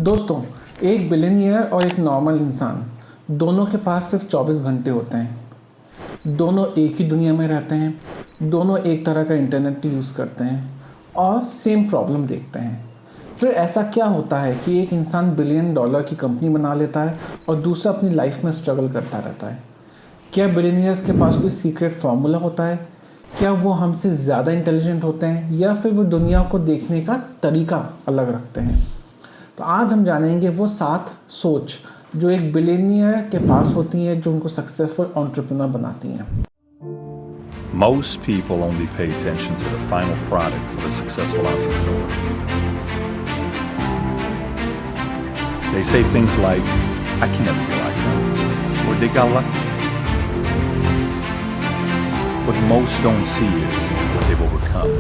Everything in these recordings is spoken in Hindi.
दोस्तों, एक बिलियनियर और एक नॉर्मल इंसान दोनों के पास सिर्फ 24 घंटे होते हैं। दोनों एक ही दुनिया में रहते हैं, दोनों एक तरह का इंटरनेट यूज़ करते हैं और सेम प्रॉब्लम देखते हैं। फिर ऐसा क्या होता है कि एक इंसान बिलियन डॉलर की कंपनी बना लेता है और दूसरा अपनी लाइफ में स्ट्रगल करता रहता है? क्या बिलियनियर्स के पास कोई सीक्रेट फार्मूला होता है? क्या वो हमसे ज़्यादा इंटेलिजेंट होते हैं या फिर वो दुनिया को देखने का तरीका अलग रखते हैं? तो आज हम जानेंगे वो 7 सोच जो एक बिलियनियर के पास होती हैं, जो उनको सक्सेसफुल एंटरप्रेन्योर बनाती हैं। Most people only pay attention to the final product of a successful entrepreneur. They say things like, I can never be like them, or they got lucky. What most don't see is what they've overcome.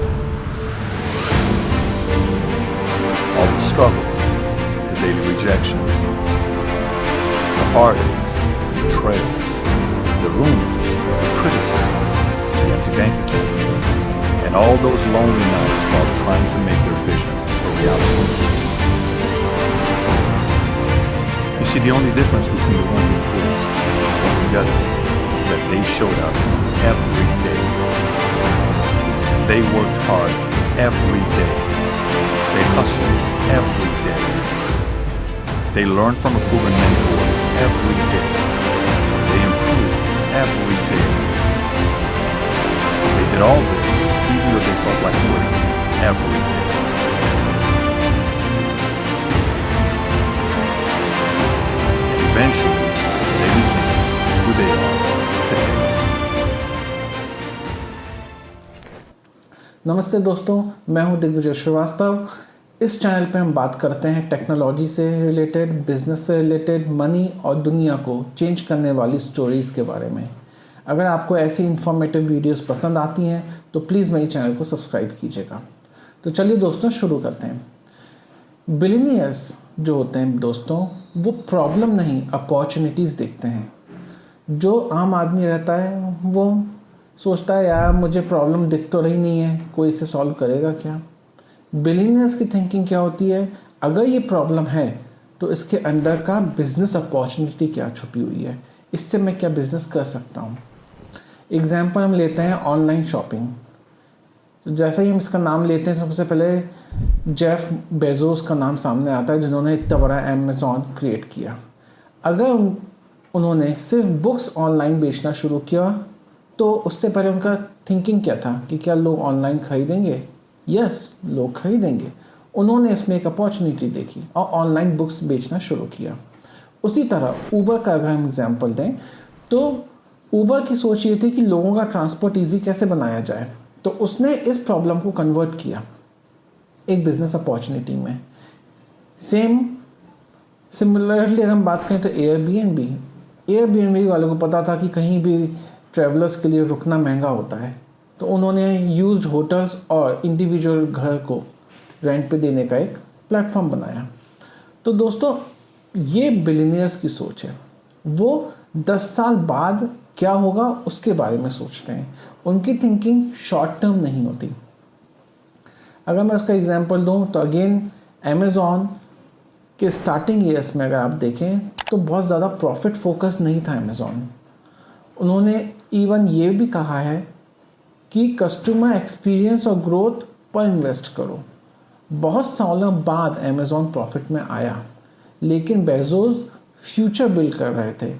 All the struggles, the daily rejections, the heartaches, the betrayals, the rumors, the criticism, the empty bank account, and all those lonely nights while trying to make their vision a reality. You see, the only difference between the one who quits and the one who doesn't is that they showed up every day. They worked hard every day. They hustled every day. They learned from a proven mentor every day. They improved every day. They did all this even though they felt like quitting every day. And eventually, they became who they are today. नमस्ते दोस्तों, मैं हूं दिग्विजय श्रीवास्तव। इस चैनल पे हम बात करते हैं टेक्नोलॉजी से रिलेटेड, बिजनेस से रिलेटेड, मनी और दुनिया को चेंज करने वाली स्टोरीज़ के बारे में। अगर आपको ऐसी इन्फॉर्मेटिव वीडियोस पसंद आती हैं तो प्लीज़ मेरे चैनल को सब्सक्राइब कीजिएगा। तो चलिए दोस्तों, शुरू करते हैं। बिलियनियर्स जो होते हैं दोस्तों, वो प्रॉब्लम नहीं अपॉर्चुनिटीज़ देखते हैं। जो आम आदमी रहता है वो सोचता है, यार मुझे प्रॉब्लम दिख तो रही नहीं है, कोई इसे सॉल्व करेगा क्या? बिलियनियर्स की थिंकिंग क्या होती है, अगर ये प्रॉब्लम है तो इसके अंदर का बिजनेस अपॉर्चुनिटी क्या छुपी हुई है, इससे मैं क्या बिजनेस कर सकता हूँ। एग्जाम्पल हम लेते हैं ऑनलाइन शॉपिंग। तो जैसे ही हम इसका नाम लेते हैं, सबसे पहले जेफ बेजोस का नाम सामने आता है, जिन्होंने इतना बड़ा अमेज़ॉन क्रिएट किया। अगर उन्होंने सिर्फ बुक्स ऑनलाइन बेचना शुरू किया तो उससे पहले उनका थिंकिंग क्या था कि क्या लोग ऑनलाइन खरीदेंगे? यस, लोग खरीदेंगे। उन्होंने इसमें एक अपॉर्चुनिटी देखी और ऑनलाइन बुक्स बेचना शुरू किया। उसी तरह ऊबर का अगर हम एग्जांपल दें तो ऊबर की सोच ये थी कि लोगों का ट्रांसपोर्ट ईजी कैसे बनाया जाए, तो उसने इस प्रॉब्लम को कन्वर्ट किया एक बिजनेस अपॉर्चुनिटी में। सिमिलरली अगर हम बात करें तो एयरबीएनबी वालों को पता था कि कहीं भी ट्रैवलर्स के लिए रुकना महंगा होता है, तो उन्होंने यूज्ड होटल्स और इंडिविजुअल घर को रेंट पे देने का एक प्लेटफॉर्म बनाया। तो दोस्तों, ये बिलियनियर्स की सोच है। वो 10 साल बाद क्या होगा उसके बारे में सोचते हैं। उनकी थिंकिंग शॉर्ट टर्म नहीं होती। अगर मैं उसका एग्जांपल दूं तो अगेन अमेज़ॉन के स्टार्टिंग ईयर्स में अगर आप देखें तो बहुत ज़्यादा प्रॉफिट फोकस नहीं था अमेज़ॉन। उन्होंने इवन ये भी कहा है कि कस्टमर एक्सपीरियंस और ग्रोथ पर इन्वेस्ट करो। बहुत सालों बाद अमेज़ॉन प्रॉफिट में आया, लेकिन बेजोस फ्यूचर बिल्ड कर रहे थे,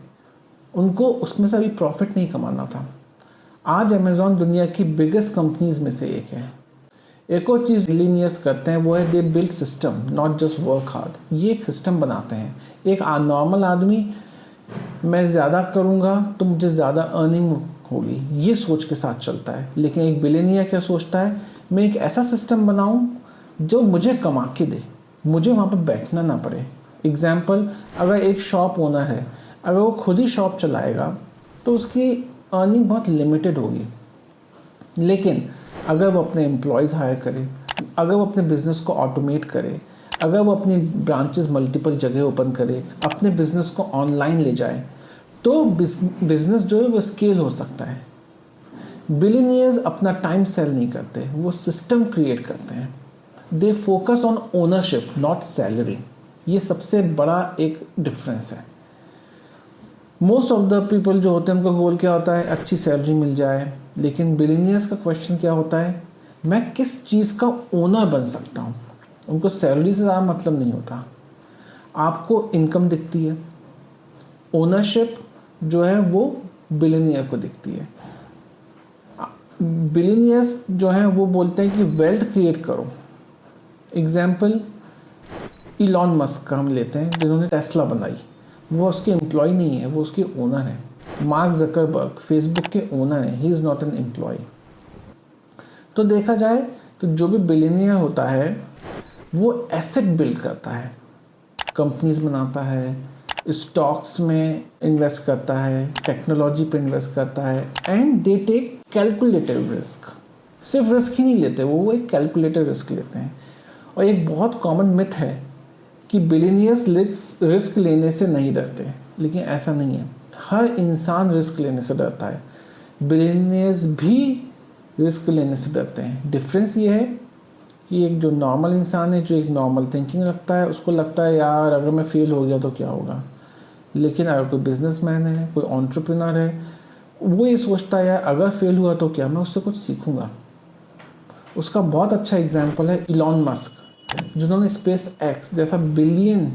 उनको उसमें से अभी प्रॉफिट नहीं कमाना था। आज अमेज़ॉन दुनिया की बिगेस्ट कंपनीज में से एक है। एक और चीज़ बिलियनियर्स करते हैं वो है they build system, not just work hard. ये एक सिस्टम बनाते हैं। एक नॉर्मल आदमी, मैं ज़्यादा करूँगा तो मुझे ज़्यादा अर्निंग होगी, ये सोच के साथ चलता है। लेकिन एक बिलियनियर क्या सोचता है, मैं एक ऐसा सिस्टम बनाऊं जो मुझे कमा के दे, मुझे वहाँ पर बैठना ना पड़े। एग्जाम्पल, अगर एक शॉप ओनर है, अगर वो खुद ही शॉप चलाएगा तो उसकी अर्निंग बहुत लिमिटेड होगी। लेकिन अगर वो अपने एम्प्लॉयज़ हायर करे, अगर वो अपने बिजनेस को ऑटोमेट करे, अगर वो अपनी ब्रांचेस मल्टीपल जगह ओपन करे, अपने बिजनेस को ऑनलाइन ले जाए, तो बिजनेस जो है वो स्केल हो सकता है। बिलियनियर्स अपना टाइम सेल नहीं करते, वो सिस्टम क्रिएट करते हैं। They focus on ownership, not salary. ये सबसे बड़ा एक डिफरेंस है। मोस्ट ऑफ द पीपल जो होते हैं उनका गोल क्या होता है, अच्छी सैलरी मिल जाए, लेकिन बिलियनियर्स का क्वेश्चन क्या होता है, मैं किस चीज़ का ओनर बन सकता हूँ। उनको सैलरी से ज़्यादा मतलब नहीं होता, आपको इनकम दिखती है, ओनरशिप जो है वो बिलियनियर को दिखती है। बिलियनियर्स जो हैं वो बोलते हैं कि वेल्थ क्रिएट करो। एग्जाम्पल इलॉन मस्क का हम लेते हैं, जिन्होंने टेस्ला बनाई। वो उसके एम्प्लॉय नहीं है, वो उसके ओनर है। मार्क जकरबर्ग फेसबुक के ओनर हैं, he is not an employee. तो देखा जाए तो जो भी बिलियनियर होता है वो एसेट बिल्ड करता है, कंपनीज बनाता है, स्टॉक्स में इन्वेस्ट करता है, टेक्नोलॉजी पे इन्वेस्ट करता है, and they take calculated risk. सिर्फ रिस्क ही नहीं लेते, वो एक कैलकुलेटेड रिस्क लेते हैं। और एक बहुत कॉमन मिथ है कि बिलियनियर्स रिस्क लेने से नहीं डरते, लेकिन ऐसा नहीं है। हर इंसान रिस्क लेने से डरता है, बिलियनियर्स भी रिस्क लेने से डरते हैं। डिफरेंस ये है कि एक जो नॉर्मल इंसान है, जो एक नॉर्मल थिंकिंग रखता है, उसको लगता है यार अगर मैं फेल हो गया तो क्या होगा। लेकिन अगर कोई बिजनेसमैन है, कोई एंटरप्रेन्योर है, वो ये सोचता है यार अगर फेल हुआ तो क्या, मैं उससे कुछ सीखूंगा। उसका बहुत अच्छा एग्जाम्पल है इलॉन मस्क, जिन्होंने स्पेस एक्स जैसा $1 बिलियन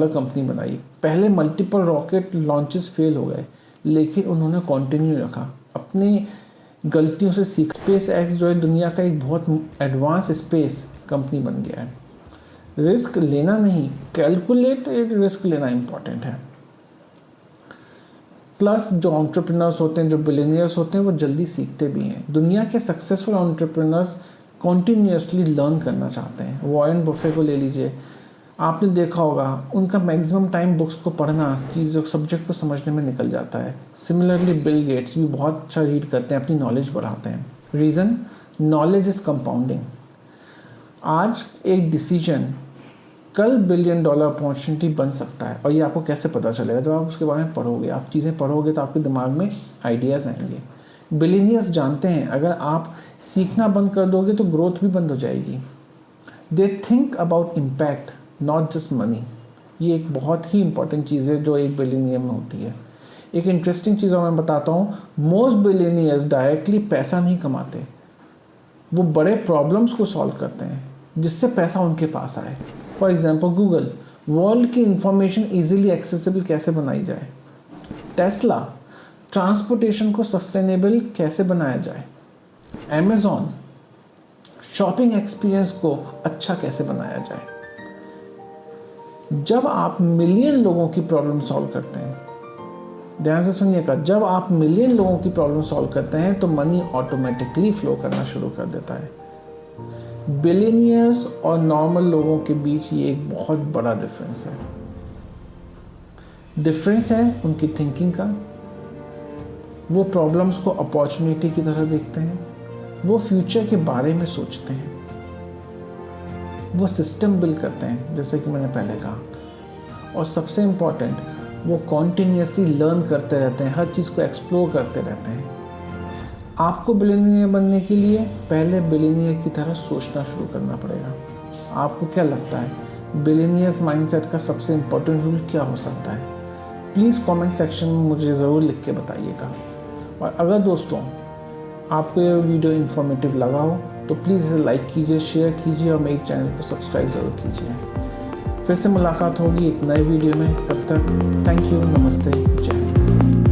कंपनी बनाई। पहले मल्टीपल रॉकेट लॉन्चेस फेल हो गए, लेकिन उन्होंने कंटिन्यू रखा, अपनी गलतियों से सीख। स्पेस एक्स जो है दुनिया का एक बहुत एडवांस स्पेस कंपनी बन गया है। रिस्क लेना नहीं, कैलकुलेटेड रिस्क लेना इम्पॉर्टेंट है। प्लस जो एंटरप्रेन्योर्स होते हैं, जो बिलियनियर्स होते हैं, वो जल्दी सीखते भी हैं। दुनिया के सक्सेसफुल एंटरप्रेन्योर्स कॉन्टीन्यूसली लर्न करना चाहते हैं। वॉरेन बफे को ले लीजिए, आपने देखा होगा उनका मैक्सिमम टाइम बुक्स को पढ़ना, चीज़ों सब्जेक्ट को समझने में निकल जाता है। सिमिलरली बिल गेट्स भी बहुत अच्छा रीड करते हैं, अपनी नॉलेज बढ़ाते हैं। Reason, knowledge is compounding. आज एक डिसीजन कल $1 बिलियन अपॉर्चुनिटी बन सकता है। और ये आपको कैसे पता चलेगा, जब आप उसके बारे में पढ़ोगे, आप चीज़ें पढ़ोगे तो आपके दिमाग में आइडियाज़ आएंगे। बिलियनियर्स जानते हैं अगर आप सीखना बंद कर दोगे तो ग्रोथ भी बंद हो जाएगी। They think about impact, not just money. ये एक बहुत ही इंपॉर्टेंट चीज़ है जो एक बिलियनियर में होती है। एक इंटरेस्टिंग चीज़ मैं बताता हूँ, मोस्ट बिलियनियर्स डायरेक्टली पैसा नहीं कमाते, वो बड़े प्रॉब्लम्स को सॉल्व करते हैं जिससे पैसा उनके पास आए। फॉर एग्जाम्पल गूगल, वर्ल्ड की इंफॉर्मेशन ईजिली एक्सेसिबल कैसे बनाई जाए। टेस्ला, ट्रांसपोर्टेशन को सस्टेनेबल कैसे बनाया जाए। अमेज़ॉन, शॉपिंग एक्सपीरियंस को अच्छा कैसे बनाया जाए। जब आप मिलियन लोगों की प्रॉब्लम सॉल्व करते हैं, ध्यान से सुनिएगा, जब आप मिलियन लोगों की प्रॉब्लम सॉल्व करते हैं तो मनी ऑटोमेटिकली फ्लो करना शुरू कर देता है। बिलियनियर्स और नॉर्मल लोगों के बीच ये एक बहुत बड़ा डिफरेंस है। डिफरेंस है उनकी थिंकिंग का। वो प्रॉब्लम्स को अपॉर्चुनिटी की तरह देखते हैं, वो फ्यूचर के बारे में सोचते हैं, वो सिस्टम बिल्ड करते हैं जैसे कि मैंने पहले कहा, और सबसे इम्पॉर्टेंट वो कॉन्टिन्यूसली लर्न करते रहते हैं, हर चीज़ को एक्सप्लोर करते रहते हैं। आपको बिलियनियर बनने के लिए पहले बिलियनियर की तरह सोचना शुरू करना पड़ेगा। आपको क्या लगता है बिलियनियर्स माइंडसेट का सबसे इम्पोर्टेंट रूल क्या हो सकता है? प्लीज़ कमेंट सेक्शन में मुझे ज़रूर लिख के बताइएगा। और अगर दोस्तों आपको ये वीडियो इन्फॉर्मेटिव लगा हो तो प्लीज़ इसे लाइक कीजिए, शेयर कीजिए और मेरे चैनल को सब्सक्राइब ज़रूर कीजिए। फिर से मुलाकात होगी एक नए वीडियो में, तब तक थैंक यू, नमस्ते, जय हिंद।